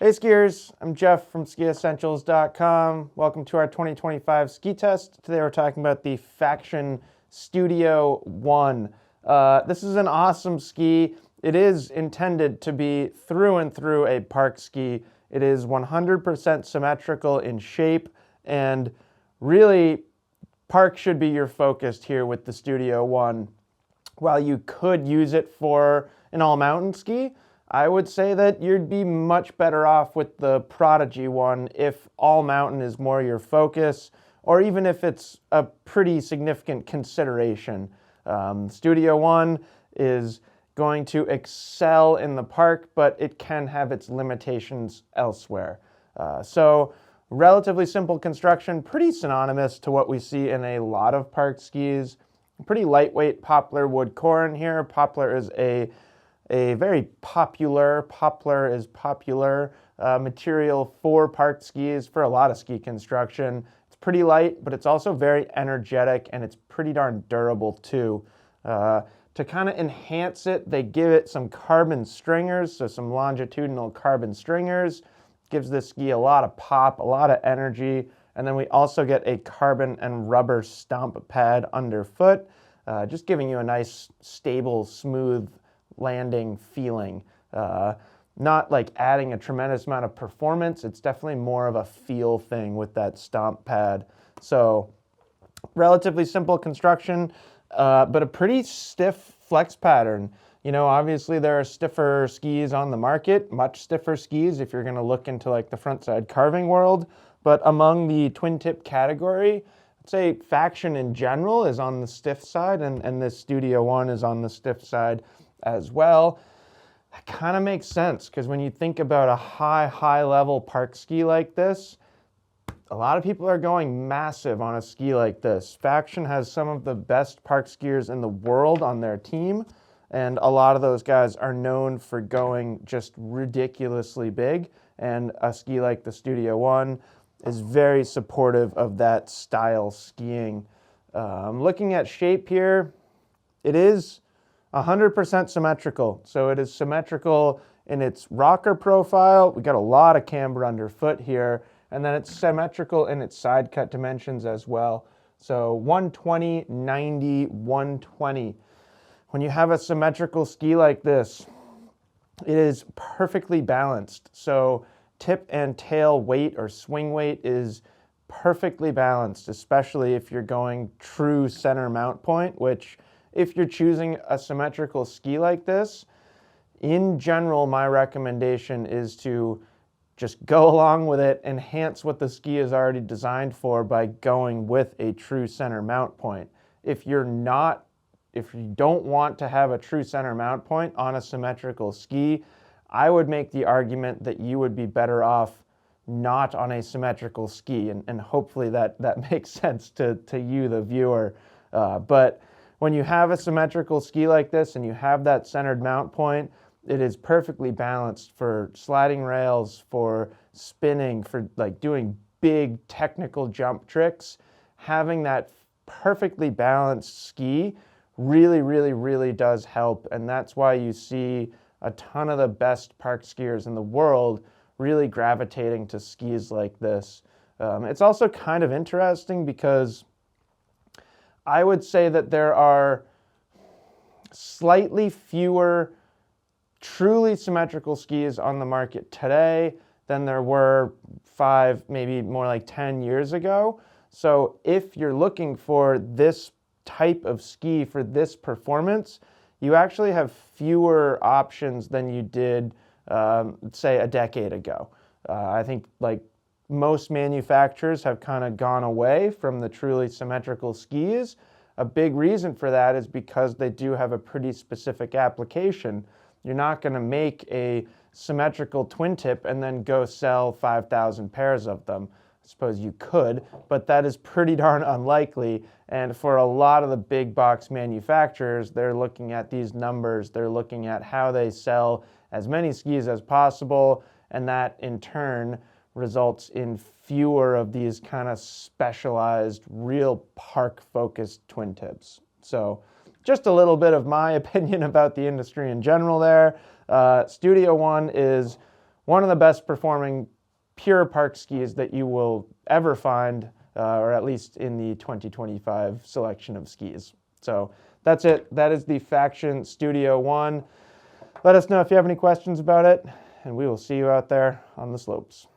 Hey skiers, I'm Jeff from skiessentials.com. Welcome to our 2025 ski test. Today we're talking about the Faction Studio One. This is an awesome ski. It is intended to be through and through a park ski. It is 100% symmetrical in shape, and really park should be your focus here with the Studio One. While you could use it for an all-mountain ski, I would say that you'd be much better off with the Prodigy one if all mountain is more your focus, or even if it's a pretty significant consideration. Studio One is going to excel in the park, but it can have its limitations elsewhere. So relatively simple construction, pretty synonymous to what we see in a lot of park skis. Pretty lightweight poplar wood core in here. Poplar is a very popular material for park skis, for a lot of ski construction. It's pretty light, but it's also very energetic, and it's pretty darn durable too. To kind of enhance it, they give it some carbon stringers, so some longitudinal carbon stringers. Gives this ski a lot of pop, a lot of energy, and then we also get a carbon and rubber stomp pad underfoot, just giving you a nice, stable, smooth landing feeling. Not like adding a tremendous amount of performance. It's definitely more of a feel thing with that stomp pad. So relatively simple construction, but a pretty stiff flex pattern. You know, obviously there are stiffer skis on the market, much stiffer skis if you're going to look into like the front side carving world. But among the twin tip category, I'd say Faction in general is on the stiff side, and this Studio One is on the stiff side as well. That kind of makes sense, because when you think about a high level park ski like this, a lot of people are going massive on a ski like this. Faction has some of the best park skiers in the world on their team, and a lot of those guys are known for going just ridiculously big, and a ski like the Studio One is very supportive of that style skiing. Looking at shape here, it is 100% symmetrical. So it is symmetrical in its rocker profile. We got a lot of camber underfoot here, and then it's symmetrical in its side cut dimensions as well. So 120, 90, 120. When you have a symmetrical ski like this, it is perfectly balanced. So tip and tail weight or swing weight is perfectly balanced, especially if you're going true center mount point, which if you're choosing a symmetrical ski like this, in general, my recommendation is to just go along with it, enhance what the ski is already designed for by going with a true center mount point. If you don't want to have a true center mount point on a symmetrical ski, I would make the argument that you would be better off not on a symmetrical ski, and hopefully that makes sense to you, the viewer. But when you have a symmetrical ski like this and you have that centered mount point, it is perfectly balanced for sliding rails, for spinning, for like doing big technical jump tricks. Having that perfectly balanced ski really does help, and that's why you see a ton of the best park skiers in the world really gravitating to skis like this. It's also kind of interesting because I would say that there are slightly fewer truly symmetrical skis on the market today than there were 5, maybe more like 10 years ago. So if you're looking for this type of ski for this performance, you actually have fewer options than you did, say, a decade ago. I think like most manufacturers have kind of gone away from the truly symmetrical skis. A big reason for that is because they do have a pretty specific application. You're not going to make a symmetrical twin tip and then go sell 5,000 pairs of them. I suppose you could, but that is pretty darn unlikely. And for a lot of the big box manufacturers, they're looking at these numbers. They're looking at how they sell as many skis as possible, and that in turn results in fewer of these kind of specialized, real park-focused twin tips. So just a little bit of my opinion about the industry in general there. Studio One is one of the best performing pure park skis that you will ever find, or at least in the 2025 selection of skis. So that's it. That is the Faction Studio One. Let us know if you have any questions about it, and we will see you out there on the slopes.